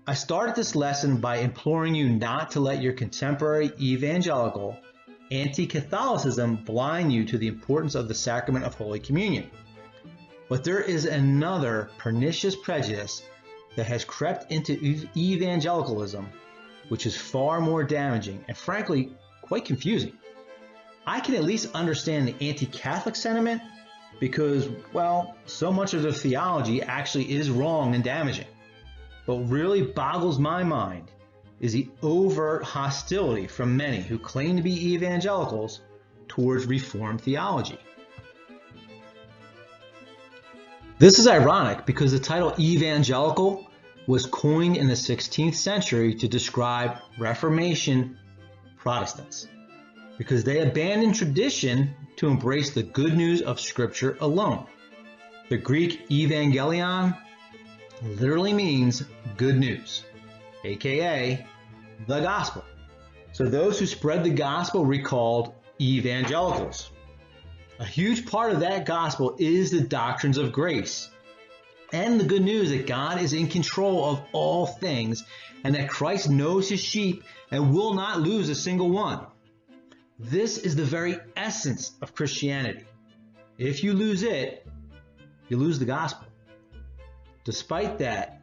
I started this lesson by imploring you not to let your contemporary evangelical anti-Catholicism blind you to the importance of the sacrament of Holy Communion. But there is another pernicious prejudice that has crept into evangelicalism, which is far more damaging and frankly quite confusing. I can at least understand the anti-Catholic sentiment because, well, so much of their theology actually is wrong and damaging. But what really boggles my mind is the overt hostility from many who claim to be evangelicals towards Reformed theology. This is ironic because the title evangelical was coined in the 16th century to describe Reformation Protestants, because they abandoned tradition to embrace the good news of Scripture alone. The Greek evangelion literally means good news, aka the gospel. So those who spread the gospel were called evangelicals. A huge part of that gospel is the doctrines of grace and the good news that God is in control of all things and that Christ knows his sheep and will not lose a single one. This is the very essence of Christianity. If you lose it, you lose the gospel. Despite that,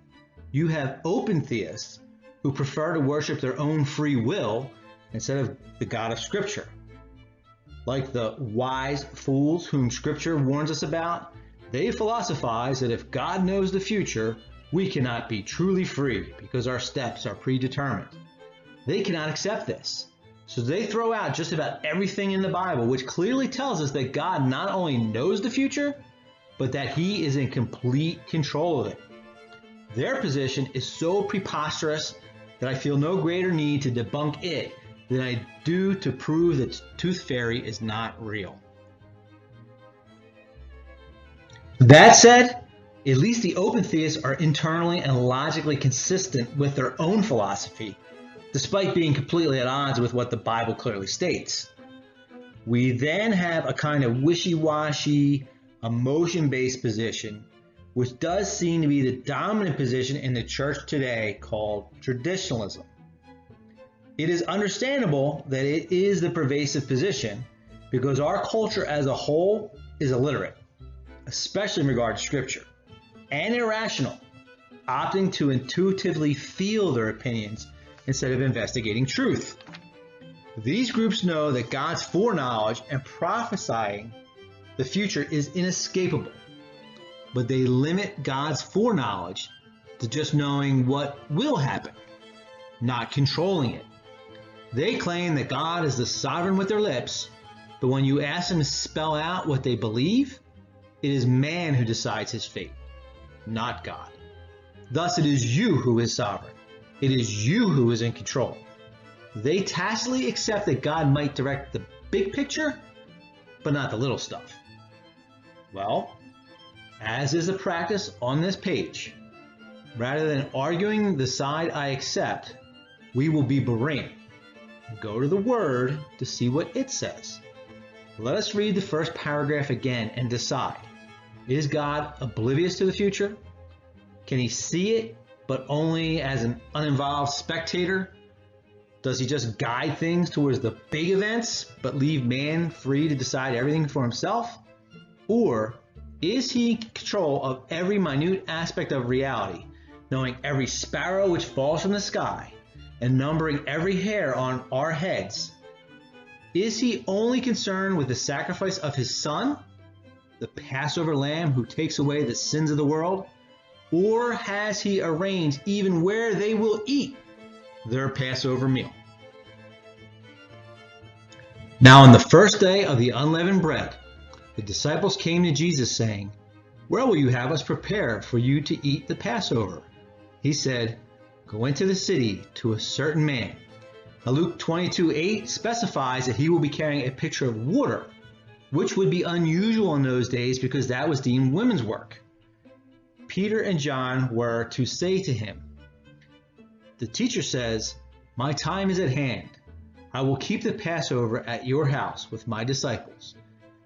you have open theists who prefer to worship their own free will instead of the God of Scripture. Like the wise fools whom Scripture warns us about, they philosophize that if God knows the future, we cannot be truly free because our steps are predetermined. They cannot accept this. So they throw out just about everything in the Bible, which clearly tells us that God not only knows the future, but that he is in complete control of it. Their position is so preposterous that I feel no greater need to debunk it than I do to prove that Tooth Fairy is not real. That said, at least the open theists are internally and logically consistent with their own philosophy, despite being completely at odds with what the Bible clearly states. We then have a kind of wishy-washy, emotion-based position, which does seem to be the dominant position in the church today, called traditionalism. It is understandable that it is the pervasive position because our culture as a whole is illiterate, especially in regard to Scripture, and irrational, opting to intuitively feel their opinions instead of investigating truth. These groups know that God's foreknowledge and prophesying the future is inescapable, but they limit God's foreknowledge to just knowing what will happen, not controlling it. They claim that God is the sovereign with their lips, but when you ask them to spell out what they believe, it is man who decides his fate, not God. Thus, it is you who is sovereign. It is you who is in control. They tacitly accept that God might direct the big picture, but not the little stuff. Well, as is the practice on this page, rather than arguing the side I accept, we will be Berean. Go to the Word to see what it says. Let us read the first paragraph again and decide. Is God oblivious to the future? Can he see it, but only as an uninvolved spectator? Does he just guide things towards the big events, but leave man free to decide everything for himself? Or is he in control of every minute aspect of reality, knowing every sparrow which falls from the sky, and numbering every hair on our heads? Is he only concerned with the sacrifice of his Son, the Passover Lamb who takes away the sins of the world? Or has he arranged even where they will eat their Passover meal? Now on the first day of the unleavened bread, the disciples came to Jesus saying, "Where will you have us prepare for you to eat the Passover?" He said, "Go into the city to a certain man." Now Luke 22:8 specifies that he will be carrying a pitcher of water, which would be unusual in those days because that was deemed women's work. Peter and John were to say to him, "The teacher says, 'My time is at hand. I will keep the Passover at your house with my disciples.'"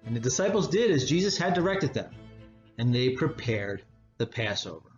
And the disciples did as Jesus had directed them, and they prepared the Passover.